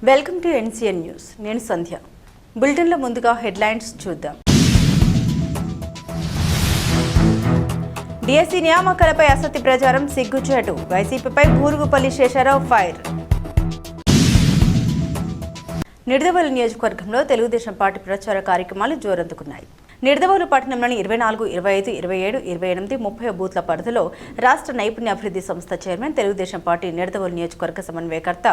Welcome to NCN news. నేను సంధ్య. బులెటిన్లో ముందుగా హెడ్లైన్స్ చూద్దాం. డిఎస్సీ నియామకాలపై అసత్య ప్రచారం సిగ్గుచేటు. వైసీపీపై బూరుగుపల్లి శేషారావు ఫైర్. నిడదవోలు నియోజకవర్గంలో తెలుగుదేశం పార్టీ ప్రచార కార్యక్రమాలు జోరందుకున్నాయి. నిడదవోలు పట్టణంలోని 24, 25, 27, 28, 30 బూత్ల పరిధిలో రాష్ట్ర నైపుణ్యాభివృద్ధి సంస్థ చైర్మన్, తెలుగుదేశం పార్టీ నిడదవోలు నియోజకవర్గ సమన్వయకర్త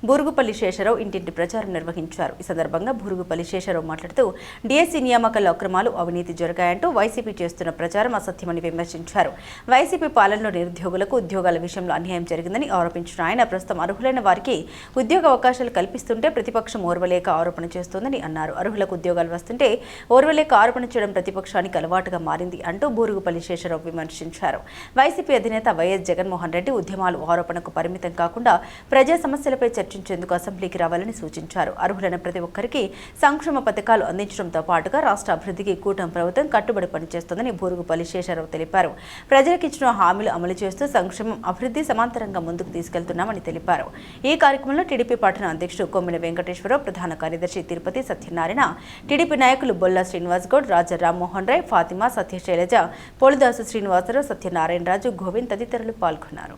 బూరుగుపల్లి శేషారావు ఇంటింటి ప్రచారం నిర్వహించారు. ఈ సందర్భంగా బూరుగుపల్లి శేషారావు మాట్లాడుతూ డిఎస్సీ నియామకాల్లో అక్రమాలు, అవినీతి జరిగాయంటూ వైసీపీ చేస్తున్న ప్రచారం అసత్యమని విమర్శించారు. వైసీపీ పాలనలో నిరుద్యోగులకు ఉద్యోగాల విషయంలో అన్యాయం జరిగిందని ఆరోపించిన ఆయన ప్రస్తుతం అర్హులైన వారికి ఉద్యోగ అవకాశాలు కల్పిస్తుంటే ప్రతిపక్షం ఓర్వలేక ఆరోపణ చేస్తోందని అన్నారు. అర్హులకు ఉద్యోగాలు వస్తుంటే ఓర్వలేక ఆరోపణ చేయడం ప్రతిపక్షానికి అలవాటుగా మారింది అంటూ బూరుగుపల్లి శేషారావు విమర్శించారు. వైసీపీ అధినేత వైఎస్ జగన్మోహన్ రెడ్డి ఉద్యమాలు, ఆరోపణకు పరిమితం కాకుండా ప్రజా సమస్యలపై చర్చించేందుకు అసెంబ్లీకి రావాలని సూచించారు. అర్హులైన ప్రతి ఒక్కరికి సంక్షేమ పథకాలు అందించడంతో పాటుగా రాష్ట్ర అభివృద్ధికి కూటమి ప్రభుత్వం కట్టుబడి పనిచేస్తోందని బూరుగుపల్లి శేషారావు తెలిపారు. ప్రజలకు ఇచ్చిన హామీలు అమలు చేస్తూ సంక్షేమం, అభివృద్ధి సమాంతరంగా ముందుకు తీసుకెళ్తున్నామని తెలిపారు. ఈ కార్యక్రమంలో టీడీపీ పట్టణ అధ్యక్షుడు కొమ్మిన వెంకటేశ్వరరావు, ప్రధాన కార్యదర్శి తిరుపతి సత్యనారాయణ, టీడీపీ నాయకులు బొల్లా శ్రీనివాస్ గౌడ్, రాజా రామ్మోహన్ రాయ్, ఫాతిమా, సత్యశైలజ, పోలిదాసు శ్రీనివాసరావు, సత్యనారాయణరాజు, గోవింద్ తదితరులు పాల్గొన్నారు.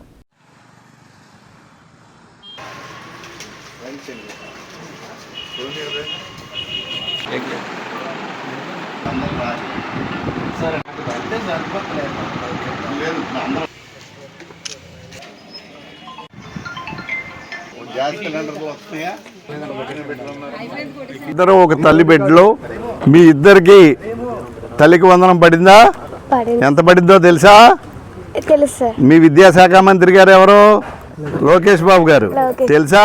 ఇద్దరు ఒక తల్లి బిడ్డలు. మీ ఇద్దరికి తల్లికి వందనం పడిందా? ఎంత పడిందో తెలుసా? మీ విద్యాశాఖ మంత్రి గారు ఎవరు? లోకేష్ బాబు గారు. తెలుసా?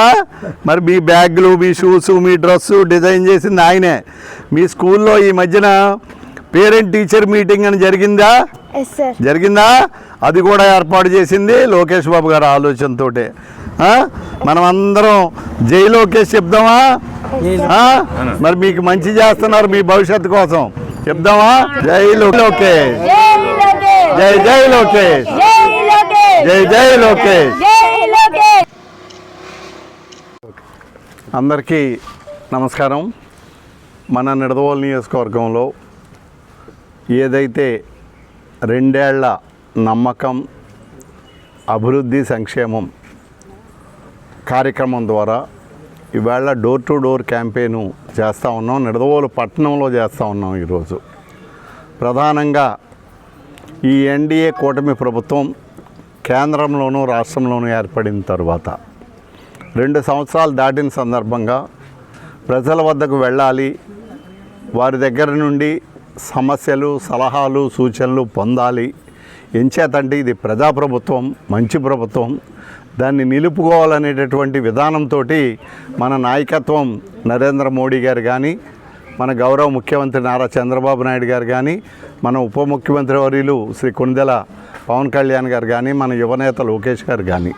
మరి మీ బ్యాగులు, మీ షూస్, మీ డ్రెస్సు డిజైన్ చేసింది ఆయనే. మీ స్కూల్లో ఈ మధ్యన పేరెంట్ టీచర్ మీటింగ్ అని జరిగిందా? అది కూడా ఏర్పాటు చేసింది లోకేష్ బాబు గారు ఆలోచనతోటే. మనం అందరం జై లోకేష్ చెప్దామా? మరి మీకు మంచి చేస్తున్నారు, మీ భవిష్యత్తు కోసం చెప్దామా? జై లోకేష్, జై జై లోకేష్, జై జై లోకేష్. అందరికీ నమస్కారం. మన నిడదవోలు నియోజకవర్గంలో ఏదైతే 2 ఏళ్ల నమ్మకం, అభివృద్ధి, సంక్షేమం కార్యక్రమం ద్వారా ఇవాళ డోర్ టు డోర్ క్యాంపెయిన్ చేస్తూ ఉన్నాం. నిడదవోలు పట్టణంలో చేస్తూ ఉన్నాం. ఈరోజు ప్రధానంగా ఈ ఎన్డీఏ కూటమి ప్రభుత్వం కేంద్రంలోనూ రాష్ట్రంలోనూ ఏర్పడిన తర్వాత 2 సంవత్సరాలు దాటిన సందర్భంగా ప్రజల వద్దకు వెళ్ళాలి, వారి దగ్గర నుండి సమస్యలు, సలహాలు, సూచనలు పొందాలి. ఎంచేతంటే ఇది ప్రజాప్రభుత్వం, మంచి ప్రభుత్వం, దాన్ని నిలుపుకోవాలనేటటువంటి విధానంతో మన నాయకత్వం నరేంద్ర మోడీ గారు కానీ, మన గౌరవ ముఖ్యమంత్రి నారా చంద్రబాబు నాయుడు గారు కానీ, మన ఉప ముఖ్యమంత్రి వర్యులు శ్రీ కొణిదెల పవన్ కళ్యాణ్ గారు కానీ, మన యువనేత లోకేష్ గారు కానీ,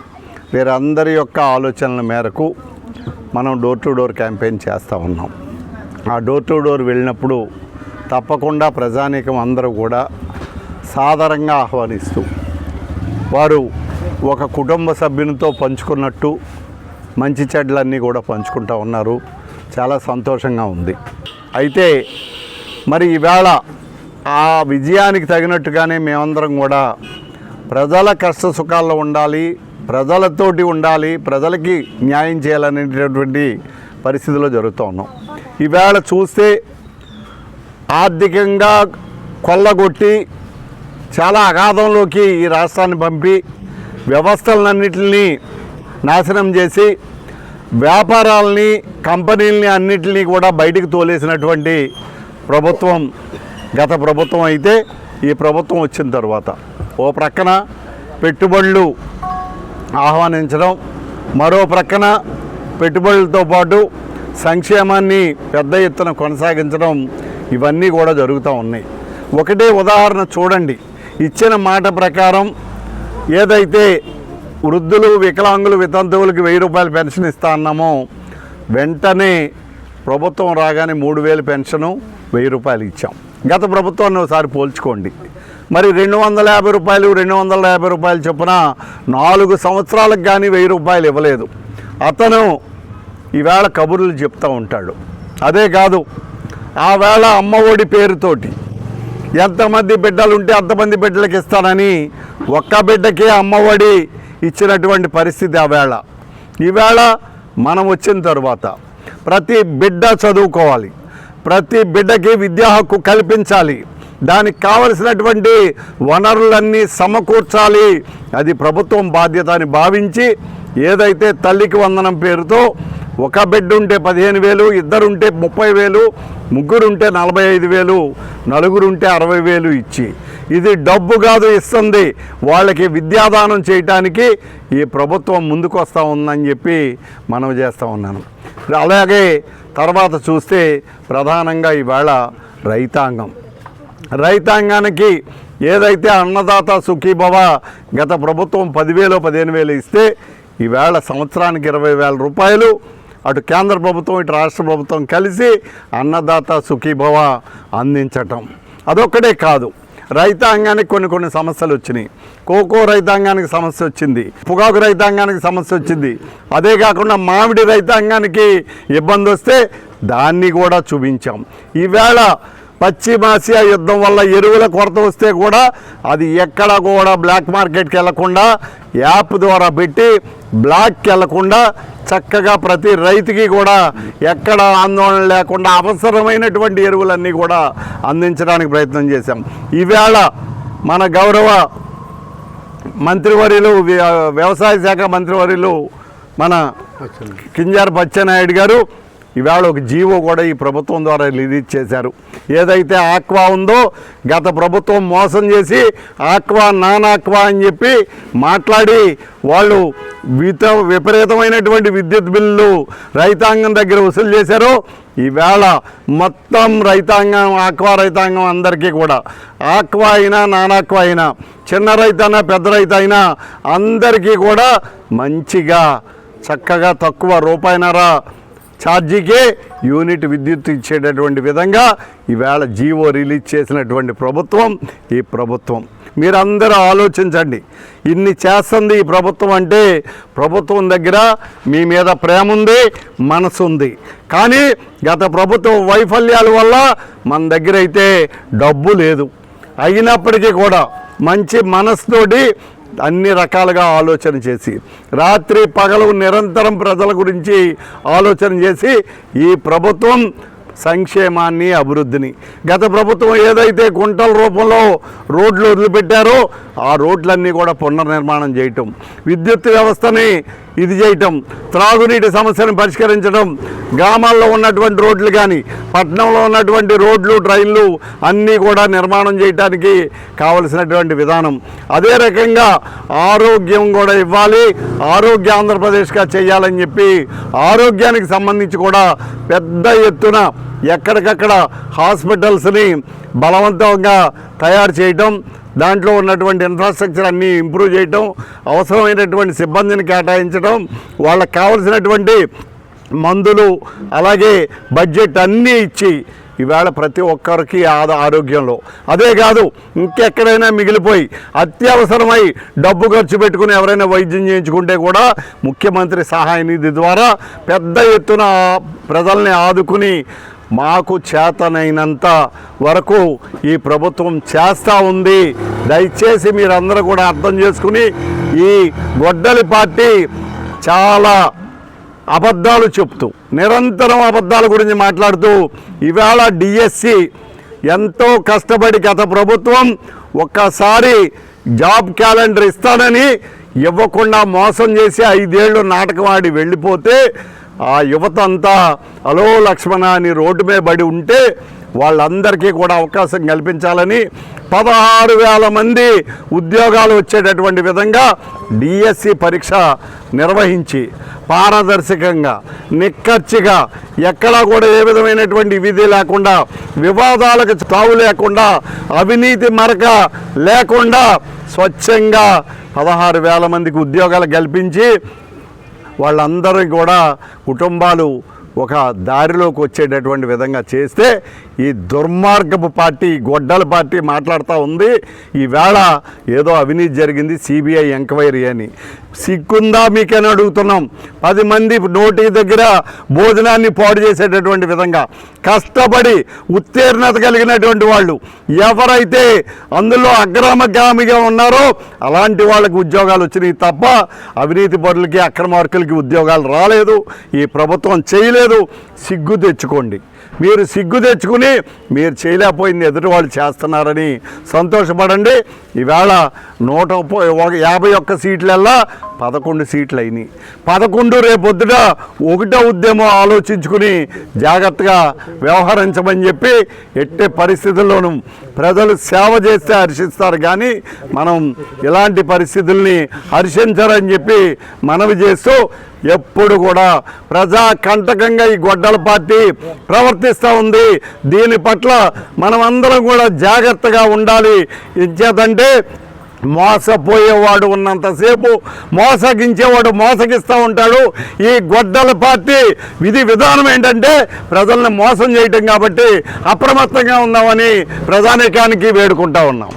వీరందరి యొక్క ఆలోచనల మేరకు మనం డోర్ టు డోర్ క్యాంపెయిన్ చేస్తూ ఉన్నాం. ఆ డోర్ టు డోర్ వెళ్ళినప్పుడు తప్పకుండా ప్రజానీకం అందరూ కూడా సాదరంగా ఆహ్వానిస్తూ వారు ఒక కుటుంబ సభ్యునితో పంచుకున్నట్టు మంచి చెడ్లన్నీ కూడా పంచుకుంటూ ఉన్నారు. చాలా సంతోషంగా ఉంది. అయితే మరి ఈవేళ ఆ విజయానికి తగినట్టుగానే మేమందరం కూడా ప్రజల కష్ట సుఖాల్లో ఉండాలి, ప్రజలతోటి ఉండాలి, ప్రజలకి న్యాయం చేయాలనేటటువంటి పరిస్థితిలో జరుగుతూ ఉన్నాం. ఈవేళ చూస్తే ఆర్థికంగా కొల్లగొట్టి చాలా అగాధంలోకి ఈ రాష్ట్రాన్ని పంపి వ్యవస్థలన్నింటినీ నాశనం చేసి వ్యాపారాలని, కంపెనీలని అన్నిటినీ కూడా బయటికి తోలేసినటువంటి ప్రభుత్వం గత ప్రభుత్వం. అయితే ఈ ప్రభుత్వం వచ్చిన తర్వాత ఓ ప్రక్కన పెట్టుబడులు ఆహ్వానించడం, మరో ప్రక్కన పెట్టుబడులతో పాటు సంక్షేమాన్ని పెద్ద ఎత్తున కొనసాగించడం, ఇవన్నీ కూడా జరుగుతూ ఉన్నాయి. ఒకటే ఉదాహరణ చూడండి. ఇచ్చిన మాట ప్రకారం ఏదైతే వృద్ధులు, వికలాంగులు, వితంతువులకి 1000 రూపాయలు పెన్షన్ ఇస్తా అన్నామో, వెంటనే ప్రభుత్వం రాగానే 3000 పెన్షను, 1000 రూపాయలు ఇచ్చాం. గత ప్రభుత్వాన్ని ఒకసారి పోల్చుకోండి. మరి 250 రూపాయలు, 250 రూపాయలు చొప్పున 4 సంవత్సరాలకు కానీ 1000 రూపాయలు ఇవ్వలేదు. అతను ఈవేళ కబుర్లు చెప్తూ ఉంటాడు. అదే కాదు, ఆ వేళ అమ్మఒడి పేరుతోటి ఎంతమంది బిడ్డలుంటే అంతమంది బిడ్డలకి ఇస్తానని ఒక్క బిడ్డకే అమ్మఒడి ఇచ్చినటువంటి పరిస్థితి ఆ వేళ. ఈవేళ మనం వచ్చిన తర్వాత ప్రతి బిడ్డ చదువుకోవాలి, ప్రతి బిడ్డకి విద్యా హక్కు కల్పించాలి, దానికి కావలసినటువంటి వనరులన్నీ సమకూర్చాలి. అది ప్రభుత్వం బాధ్యత అని భావించి ఏదైతే తల్లికి వందనం పేరుతో ఒక బిడ్డ ఉంటే 15,000, ఇద్దరుంటే 30,000, ముగ్గురుంటే 45,000, నలుగురుంటే 60,000 ఇచ్చి, ఇది డబ్బు కాదు ఇస్తుంది, వాళ్ళకి విద్యాదానం చేయటానికి ఈ ప్రభుత్వం ముందుకు వస్తూ ఉందని చెప్పి మనం చేస్తూ ఉన్నాను. అలాగే తర్వాత చూస్తే ప్రధానంగా ఈవేళ రైతాంగానికి ఏదైతే అన్నదాత సుఖీభవ గత ప్రభుత్వం 10,000 15,000 ఇస్తే ఈవేళ సంవత్సరానికి 20,000 రూపాయలు అటు కేంద్ర ప్రభుత్వం ఇటు రాష్ట్ర ప్రభుత్వం కలిసి అన్నదాత సుఖీభవ అందించటం. అదొక్కటే కాదు, రైతాంగానికి కొన్ని సమస్యలు వచ్చినాయి. కోకో రైతాంగానికి సమస్య వచ్చింది, పొగాకు రైతాంగానికి సమస్య వచ్చింది. అదే కాకుండా మామిడి రైతాంగానికి ఇబ్బంది వస్తే దాన్ని కూడా చూపించాం. ఈవేళ పశ్చిమాసియా యుద్ధం వల్ల ఎరువుల కొరత వస్తే కూడా అది ఎక్కడ కూడా బ్లాక్ మార్కెట్కి వెళ్లకుండా యాప్ ద్వారా పెట్టి బ్లాక్కి వెళ్లకుండా చక్కగా ప్రతి రైతుకి కూడా ఎక్కడ ఆందోళన లేకుండా అవసరమైనటువంటి ఎరువులన్నీ కూడా అందించడానికి ప్రయత్నం చేశాం. ఈవేళ మన గౌరవ మంత్రివర్యులు, వ్యవసాయ శాఖ మంత్రివర్యులు మన కింజారపు అచ్చెన్నాయుడు గారు ఈవేళ ఒక జీవో కూడా ఈ ప్రభుత్వం ద్వారా రిలీజ్ చేశారు. ఏదైతే ఆక్వా ఉందో గత ప్రభుత్వం మోసం చేసి ఆక్వా నాన్ ఆక్వా అని చెప్పి మాట్లాడి వాళ్ళు విపరీతమైనటువంటి విద్యుత్ బిల్లు రైతాంగం దగ్గర వసూలు చేశారు. ఈవేళ మొత్తం రైతాంగం, ఆక్వా రైతాంగం అందరికీ కూడా, ఆక్వా అయినా నాన్ ఆక్వా అయినా, చిన్న రైతైనా పెద్ద రైతైనా అందరికీ కూడా మంచిగా చక్కగా తక్కువ రూపాయిన్నర ఛార్జీకే యూనిట్ విద్యుత్ ఇచ్చేటటువంటి విధంగా ఈవేళ జీవో రిలీజ్ చేసినటువంటి ప్రభుత్వం ఈ ప్రభుత్వం. మీరందరూ ఆలోచించండి, ఇన్ని చేస్తుంది ఈ ప్రభుత్వం అంటే ప్రభుత్వం దగ్గర మీ మీద ప్రేమ ఉంది, మనసు ఉంది. కానీ గత ప్రభుత్వం వైఫల్యాల వల్ల మన దగ్గర అయితే డబ్బు లేదు. అయినప్పటికీ కూడా మంచి మనసుతోటి అన్ని రకాలుగా ఆలోచన చేసి రాత్రి పగలు నిరంతరం ప్రజల గురించి ఆలోచన చేసి ఈ ప్రభుత్వం సంక్షేమాన్ని, అభివృద్ధిని, గత ప్రభుత్వం ఏదైతే గుంటల రూపంలో రోడ్లు వదిలిపెట్టారో ఆ రోడ్లన్నీ కూడా పునర్నిర్మాణం చేయటం, విద్యుత్ వ్యవస్థని ఇది చేయటం, త్రాగునీటి సమస్యను పరిష్కరించడం, గ్రామాల్లో ఉన్నటువంటి రోడ్లు కానీ పట్టణంలో ఉన్నటువంటి రోడ్లు, డ్రైన్లు అన్నీ కూడా నిర్మాణం చేయడానికి కావలసినటువంటి విధానం. అదే రకంగా ఆరోగ్యం కూడా ఇవ్వాలి, ఆరోగ్య ఆంధ్రప్రదేశ్గా చేయాలని చెప్పి ఆరోగ్యానికి సంబంధించి కూడా పెద్ద ఎత్తున ఎక్కడికక్కడ హాస్పిటల్స్ని బలవంతంగా తయారు చేయటం, దాంట్లో ఉన్నటువంటి ఇన్ఫ్రాస్ట్రక్చర్ అన్నీ ఇంప్రూవ్ చేయటం, అవసరమైనటువంటి సిబ్బందిని కేటాయించడం, వాళ్ళకి కావలసినటువంటి మందులు అలాగే బడ్జెట్ అన్నీ ఇచ్చి ఈవేళ ప్రతి ఒక్కరికి ఆరోగ్యంలో, అదే కాదు ఇంకెక్కడైనా మిగిలిపోయి అత్యవసరమై డబ్బు ఖర్చు పెట్టుకుని ఎవరైనా వైద్యం చేయించుకుంటే కూడా ముఖ్యమంత్రి సహాయ నిధి ద్వారా పెద్ద ఎత్తున ప్రజల్ని ఆదుకుని మాకు చేతనైనంత వరకు ఈ ప్రభుత్వం చేస్తూ ఉంది. దయచేసి మీరందరూ కూడా అర్థం చేసుకుని, ఈ గొడ్డలి పార్టీ చాలా అబద్ధాలు చెప్తూ నిరంతరం అబద్ధాల గురించి మాట్లాడుతూ ఈవేళ డిఎస్సి ఎంతో కష్టపడి గత ప్రభుత్వం ఒక్కసారి జాబ్ క్యాలెండర్ ఇస్తానని ఇవ్వకుండా మోసం చేసి 5 ఏళ్ళు నాటకం ఆడి వెళ్ళిపోతే ఆ యువత అంతా అలో లక్ష్మణ అని రోడ్డు మీద పడి ఉంటే వాళ్ళందరికీ కూడా అవకాశం కల్పించాలని 16,000 మంది ఉద్యోగాలు వచ్చేటటువంటి విధంగా డిఎస్సి పరీక్ష నిర్వహించి పారదర్శకంగా, నిక్కచ్చిగా, ఎక్కడా కూడా ఏ విధమైనటువంటి విధి లేకుండా, వివాదాలకు తావు లేకుండా, అవినీతి మరక లేకుండా స్వచ్ఛంగా 16,000 మందికి ఉద్యోగాలు కల్పించి వాళ్ళందరూ కూడా కుటుంబాలు ఒక దారిలోకి వచ్చేటటువంటి విధంగా చేస్తే ఈ దుర్మార్గపు పార్టీ గొడ్డల పార్టీ మాట్లాడుతూ ఉంది ఈవేళ ఏదో అవినీతి జరిగింది సిబిఐ ఎంక్వైరీ అని. సిగ్గుందా మీకని అడుగుతున్నాం. 10 మంది నోటి దగ్గర భోజనాన్ని పాడు చేసేటటువంటి విధంగా కష్టపడి ఉత్తీర్ణత కలిగినటువంటి వాళ్ళు ఎవరైతే అందులో అగ్రగామిగా ఉన్నారో అలాంటి వాళ్ళకి ఉద్యోగాలు వచ్చినాయి తప్ప అవినీతి పరులకి అక్రమార్కులకి ఉద్యోగాలు రాలేదు. ఈ ప్రభుత్వం చేయలేదు. సిగ్గు తెచ్చుకోండి. మీరు సిగ్గు తెచ్చుకుని మీరు చేయలేకపోయింది ఎదుటి వాళ్ళు చేస్తున్నారని సంతోషపడండి. ఈవేళ 151 సీట్లల్లా 11 సీట్లు అయినాయి. 11 రేపొద్దుట ఒకటో ఉద్యమం ఆలోచించుకుని జాగ్రత్తగా వ్యవహరించమని చెప్పి ఎట్టే పరిస్థితుల్లోనూ ప్రజలు సేవ చేస్తే హర్షిస్తారు కానీ మనం ఇలాంటి పరిస్థితుల్ని హర్షించరని చెప్పి మనవి చేస్తూ ఎప్పుడు కూడా ప్రజాకంటకంగా ఈ గొడ్డల పార్టీ ప్రవర్తిస్తూ ఉంది. దీని పట్ల మనమందరం కూడా జాగ్రత్తగా ఉండాలి. ఇంచేతంటే మోసపోయేవాడు ఉన్నంతసేపు మోసగించేవాడు మోసగిస్తూ ఉంటాడు. ఈ గొడ్డల పార్టీ విధి విధానం ఏంటంటే ప్రజల్ని మోసం చేయటం కాబట్టి అప్రమత్తంగా ఉందామని ప్రజానీకానికి వేడుకుంటా ఉన్నాం.